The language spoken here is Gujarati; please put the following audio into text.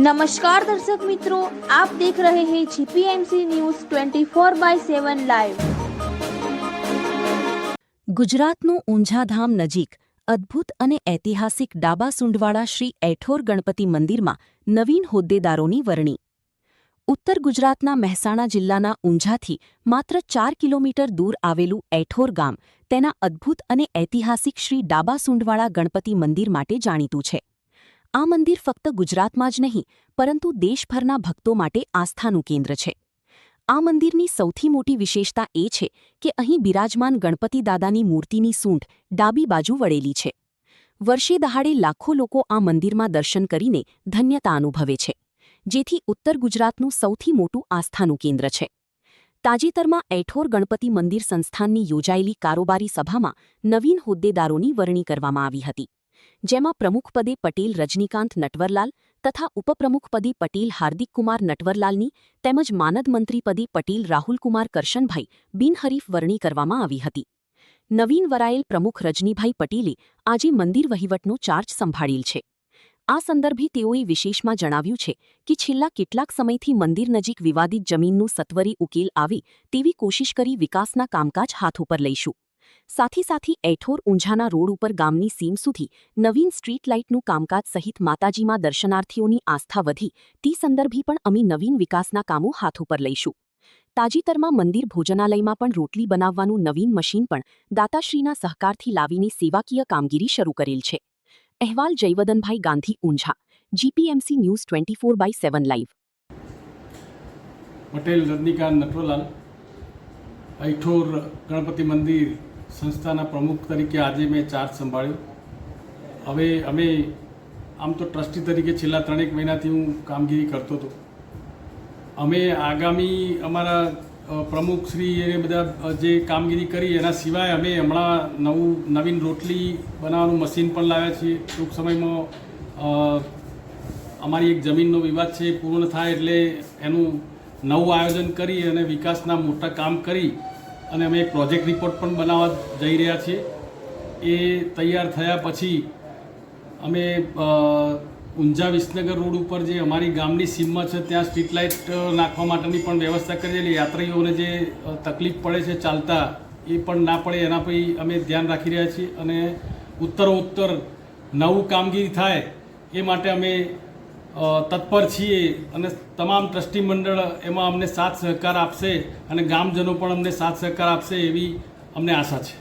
नमस्कार दर्शक मित्रों, आप देख रहे हैं जीपीएमसी न्यूज़ 24/7 લાઈવ। ગુજરાતનું ઊંઝાધામ નજીક અદ્ભુત અને ઐતિહાસિક ડાબા સુંઢવાડા શ્રી એઠોર ગણપતિ મંદિરમાં નવીન હોદ્દેદારોની વરણી। ઉત્તર ગુજરાતના મહેસાણા જિલ્લાના ઊંઝાથી માત્ર 4 કિલોમીટર દૂર આવેલું એઠોર ગામ તેના અદ્ભુત અને ઐતિહાસિક શ્રી ડાબા સુંઢવાડા ગણપતિ મંદિર માટે જાણીતું છે। આ મંદિર ફક્ત ગુજરાતમાં જ નહીં પરંતુ દેશભરના ભક્તો માટે આસ્થાનું કેન્દ્ર છે। આ મંદિરની સૌથી મોટી વિશેષતા એ છે કે અહીં બિરાજમાન ગણપતિ દાદાની મૂર્તિની સૂંઢ ડાબી બાજુ વળેલી છે। વર્ષે દહાડે લાખો લોકો આ મંદિરમાં દર્શન કરીને ધન્યતા અનુભવે છે, જેથી ઉત્તર ગુજરાતનું સૌથી મોટું આસ્થાનું કેન્દ્ર છે। તાજેતરમાં એઠોર ગણપતિ મંદિર સંસ્થાનની યોજાયેલી કારોબારી સભામાં નવીન હોદ્દેદારોની વરણી કરવામાં આવી હતી, જેમાં પ્રમુખપદે પટેલ રજનીકાંત નટવરલાલ તથા ઉપપ્રમુખપદે પટેલ હાર્દિકકુમાર નટવરલાલની તેમજ માનદ મંત્રીપદે પટેલ રાહુલકુમાર કરશનભાઈ બિનહરીફ વરણી કરવામાં આવી હતી। નવીન વરાયેલ પ્રમુખ રજનીભાઈ પટેલે આજે મંદિર વહીવટનો ચાર્જ સંભાળેલ છે। આ સંદર્ભે તેઓએ વિશેષમાં જણાવ્યું છે કે છેલ્લા કેટલાક સમયથી મંદિર નજીક વિવાદિત જમીનનું સત્વરે ઉકેલ આવે તેવી કોશિશ કરી વિકાસના કામકાજ હાથ ઉપર લઈશું। સાથે એઠોર ઊંઝાના રોડ ઉપર ગામની સીમ સુધી નવીન સ્ટ્રીટ લાઇટનું કામકાજ સહિત માતાજીમાં દર્શનાર્થીઓની આસ્થા વધી તે સંદર્ભે પણ અમે નવીન વિકાસના કામો હાથ ઉપર લઈશું। તાજેતરમાં મંદિર ભોજનાલયમાં પણ રોટલી બનાવવાનું નવીન મશીન પણ દાતાશ્રીના સહકારથી લાવીને સેવાકીય કામગીરી શરૂ કરેલ છે। અહેવાલ Jayvadanbhai Gandhi, Unjha, GPMC news 24/7 live. Patel Rajnikant Natvarlal, Ethor Ganpati મંદિર સંસ્થાના પ્રમુખ તરીકે આજે મેં ચાર્જ સંભાળ્યો। હવે અમે આમ તો ટ્રસ્ટી તરીકે છેલ્લા 3 મહિનાથી હું કામગીરી કરતો હતો। અમે આગામી અમારા પ્રમુખશ્રીએ બધા જે કામગીરી કરી એના સિવાય અમે હમણાં નવીન રોટલી બનાવવાનું મશીન પણ લાવ્યા છીએ। ટૂંક સમયમાં અમારી એક જમીનનો વિવાદ છે એ પૂર્ણ થાય એટલે એનું નવું આયોજન કરી અને વિકાસના મોટા કામ કરી અને અમે એક પ્રોજેક્ટ રિપોર્ટ પણ બનાવવા જઈ રહ્યા છીએ। એ તૈયાર થયા પછી અમે ઊંઝા વિસનગર રોડ ઉપર જે અમારી ગામની સીમમાં છે ત્યાં સ્ટ્રીટ લાઇટ નાખવા માટેની પણ વ્યવસ્થા કરી એટલે યાત્રીઓને જે તકલીફ પડે છે ચાલતા એ પણ ના પડે એના પર અમે ધ્યાન રાખી રહ્યા છીએ અને ઉત્તરોત્તર નવું કામગીરી થાય એ માટે અમે તત્પર છીએ અને તમામ ટ્રસ્ટી મંડળ એમાં અમને સાથ સહકાર આપશે અને ગામજનો પણ અમને સાથ સહકાર આપશે એવી અમને આશા છે।